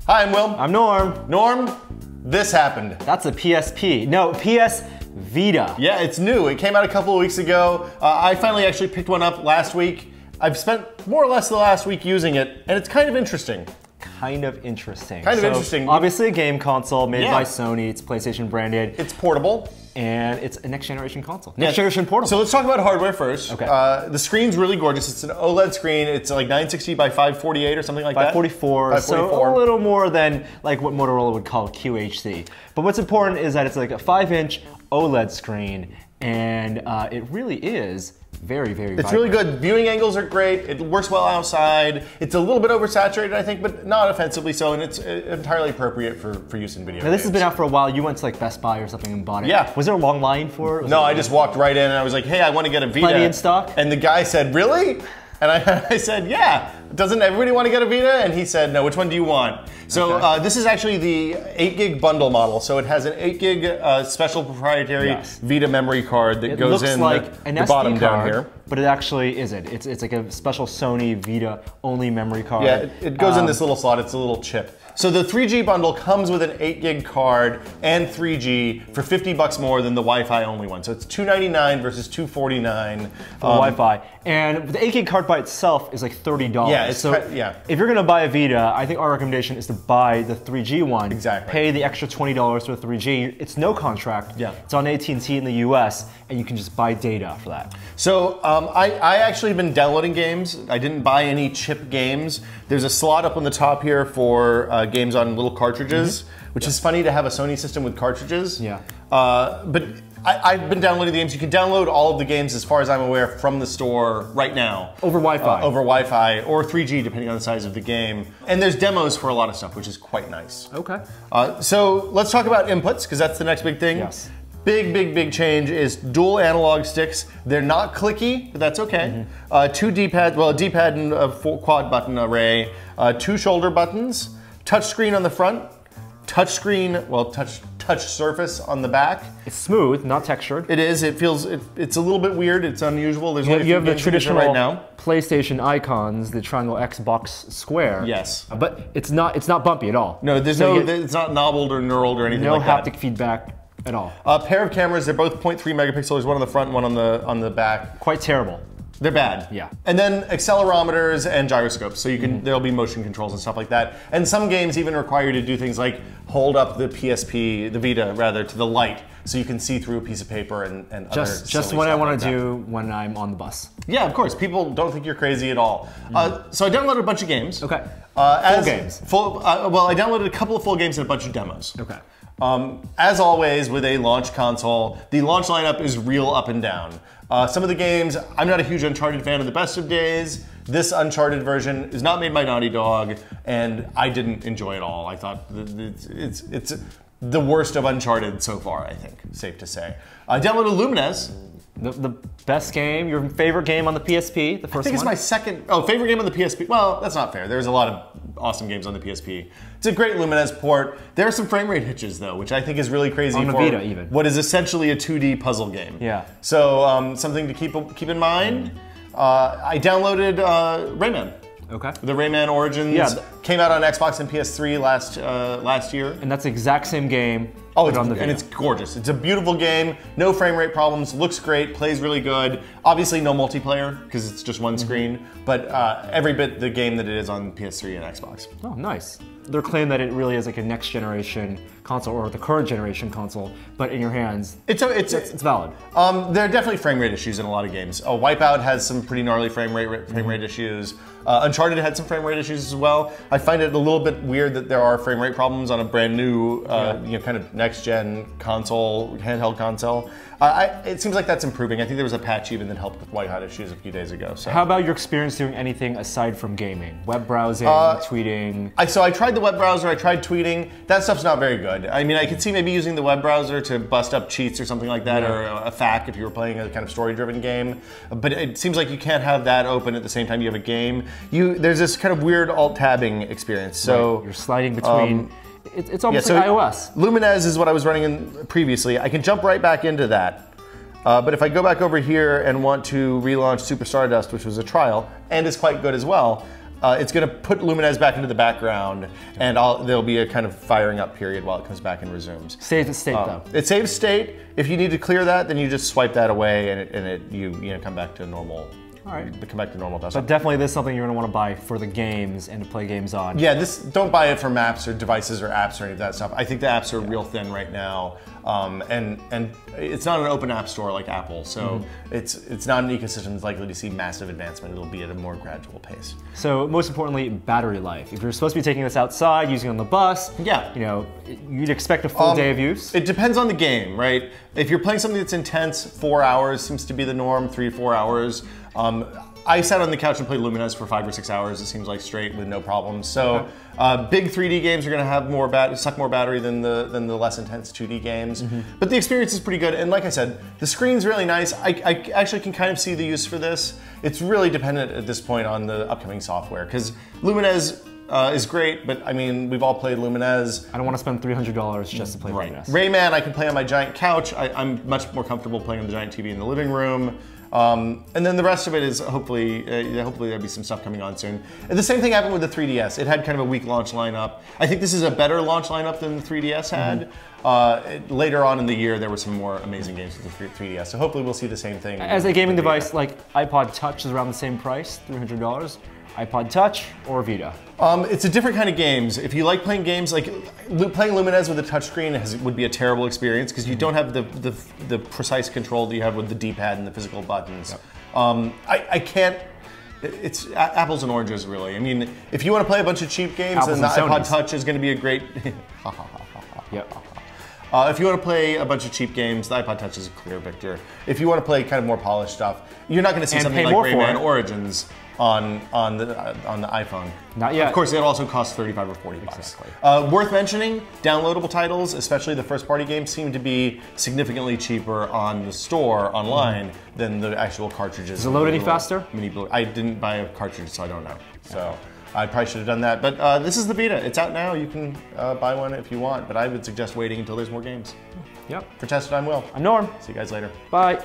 Hi, I'm Will. I'm Norm. Norm, this happened. That's a PSP. No, PS Vita. Yeah, it's new. It came out a couple of weeks ago. I finally actually picked one up last week. I've spent more or less the last week using it, and it's kind of interesting. Kind of interesting. Interesting. Obviously a game console made by Yeah. Sony. It's PlayStation branded. It's portable. And it's a next generation console. Next generation portable. So let's talk about hardware first. Okay. The screen's really gorgeous. It's an OLED screen. It's like 960 by 548 or something like that. 544. So a little more than like what Motorola would call QHD. But what's important is that it's like a 5-inch OLED screen, and it really is very, very It's really good. Viewing angles are great. It works well outside. It's a little bit oversaturated, I think, but not offensively so, and it's entirely appropriate for use in video games. Now, this has been out for a while. You went to like Best Buy or something and bought it. Yeah. Was there a long line for it? No, I just walked right in and I was like, hey, I want to get a Vita. Plenty in stock? And the guy said, really? And I said, yeah. Doesn't everybody want to get a Vita? And he said, no, which one do you want? So this is actually the 8 gig bundle model. So it has an 8 gig special proprietary Vita memory card that goes in the bottom down here. But it actually isn't. It's like a special Sony Vita only memory card. Yeah, it goes in this little slot. It's a little chip. So the 3G bundle comes with an 8 gig card and 3G for $50 more than the Wi-Fi only one. So it's $299 versus $249 for Wi-Fi. And the 8 gig card by itself is like $30. Yeah, if you're gonna buy a Vita, I think our recommendation is to buy the 3G one. Exactly. Pay the extra $20 for the 3G. It's no contract. Yeah. It's on AT&T in the US, and you can just buy data for that. So I actually have been downloading games. I didn't buy any chip games. There's a slot up on the top here for games on little cartridges, which is funny to have a Sony system with cartridges. Yeah. But I've been downloading the games. You can download all of the games, as far as I'm aware, from the store right now. Over Wi-Fi. Over Wi-Fi, or 3G, depending on the size of the game. And there's demos for a lot of stuff, which is quite nice. Okay. So let's talk about inputs, because that's the next big thing. Yes. Big change is dual analog sticks. They're not clicky, but that's okay. 2 D-pads, well, a D-pad and a quad button array. 2 shoulder buttons. Touch screen on the front. Touch screen, well, touch surface on the back. It's smooth, not textured. It is. It feels. It's a little bit weird. It's unusual. There's you have the traditional right now. PlayStation icons, the triangle, Xbox square. Yes. But it's not bumpy at all. No, there's it's not knobbled or knurled or anything like that. No haptic feedback at all. A pair of cameras. They're both 0.3 megapixels. There's one on the front, and one on the back. Quite terrible. They're bad. Yeah. And then accelerometers and gyroscopes. So you can there'll be motion controls and stuff like that. And some games even require you to do things like hold up the PSP, the Vita rather, to the light so you can see through a piece of paper and other just what I want to do when I'm on the bus. Yeah, of course. People don't think you're crazy at all. So I downloaded a bunch of games. Okay. Full games. Well, I downloaded a couple of full games and a bunch of demos. Okay. As always with a launch console, the launch lineup is real up and down. Some of the games, I'm not a huge Uncharted fan of the best of days. This Uncharted version is not made by Naughty Dog, and I didn't enjoy it all. I thought it's the worst of Uncharted so far, I think, safe to say. I downloaded Lumines. The best game, your favorite game on the PSP, the first one? I think it's my second, favorite game on the PSP. Well, that's not fair. There's a lot of awesome games on the PSP. It's a great Lumines port. There are some frame rate hitches though, which I think is really crazy on the Vita, even. What is essentially a 2D puzzle game. Yeah. So something to keep in mind. I downloaded Rayman. Okay. The Rayman Origins came out on Xbox and PS3 last year. And that's the exact same game. Oh, and it's gorgeous. It's a beautiful game. No frame rate problems. Looks great. Plays really good. Obviously, no multiplayer because it's just one screen. But every bit the game that it is on PS3 and Xbox. Oh, nice. Their claim that it really is like a next generation console or the current generation console, but in your hands. It's valid. There are definitely frame rate issues in a lot of games. Wipeout has some pretty gnarly frame rate issues. Uncharted had some frame rate issues as well. I find it a little bit weird that there are frame rate problems on a brand new, kind of next gen console, handheld console. It seems like that's improving. I think there was a patch even that helped with whiteout issues a few days ago. So. How about your experience doing anything aside from gaming? Web browsing, tweeting? So I tried the web browser, I tried tweeting. That stuff's not very good. I mean, I could see maybe using the web browser to bust up cheats or something like that, or a FAQ if you were playing a kind of story-driven game. But it seems like you can't have that open at the same time you have a game. There's this kind of weird alt-tabbing experience. So you're sliding between. It's almost like iOS. Lumines is what I was running in previously. I can jump right back into that. But if I go back over here and want to relaunch Super Stardust, which was a trial, and is quite good as well, it's going to put Lumines back into the background, and there'll be a kind of firing up period while it comes back and resumes. Saves the state though. It saves state. If you need to clear that, then you just swipe that away, and you come back to normal. All right. Come back to normal desktop. But definitely this is something you're going to want to buy for the games and to play games on. Yeah, don't buy it for maps or devices or apps or any of that stuff. I think the apps are real thin right now, and it's not an open app store like Apple, so it's not an ecosystem that's likely to see massive advancement. It'll be at a more gradual pace. So most importantly, battery life. If you're supposed to be taking this outside, using it on the bus, yeah, you know, you'd expect a full day of use. It depends on the game, right? If you're playing something that's intense, 4 hours seems to be the norm. 3 to 4 hours. I sat on the couch and played Lumines for 5 or 6 hours. It seems like straight with no problems. So big 3D games are going to have suck more battery than the less intense 2D games. But the experience is pretty good. And like I said, the screen's really nice. I actually can kind of see the use for this. It's really dependent at this point on the upcoming software, because Lumines is great, but I mean, we've all played Lumines. I don't want to spend $300 just to play Lumines. Rayman, I can play on my giant couch. I'm much more comfortable playing on the giant TV in the living room. And then the rest of it is hopefully there'll be some stuff coming on soon. And the same thing happened with the 3DS. It had kind of a weak launch lineup. I think this is a better launch lineup than the 3DS had. Later on in the year, there were some more amazing games with the 3DS. So hopefully we'll see the same thing. As a gaming device, like iPod Touch is around the same price, $300. iPod Touch or Vita? It's a different kind of games. If you like playing games, like playing Lumines with a touchscreen would be a terrible experience because you don't have the precise control that you have with the D-pad and the physical buttons. Yep. I can't. It's apples and oranges, really. I mean, if you want to play a bunch of cheap games, then the iPod Touch is going to be a great. Yep. If you want to play a bunch of cheap games, the iPod Touch is a clear victor. If you want to play kind of more polished stuff, you're not going to see something like Rayman Origins on the iPhone. Not yet. Of course, it also costs 35 or 40 bucks. Exactly. Worth mentioning, downloadable titles, especially the first-party games, seem to be significantly cheaper on the store online than the actual cartridges. Does it load any faster? I didn't buy a cartridge, so I don't know. So I probably should have done that. But this is the Vita. It's out now. You can buy one if you want, but I would suggest waiting until there's more games. Yep. For Tested, I'm Will. I'm Norm. See you guys later. Bye.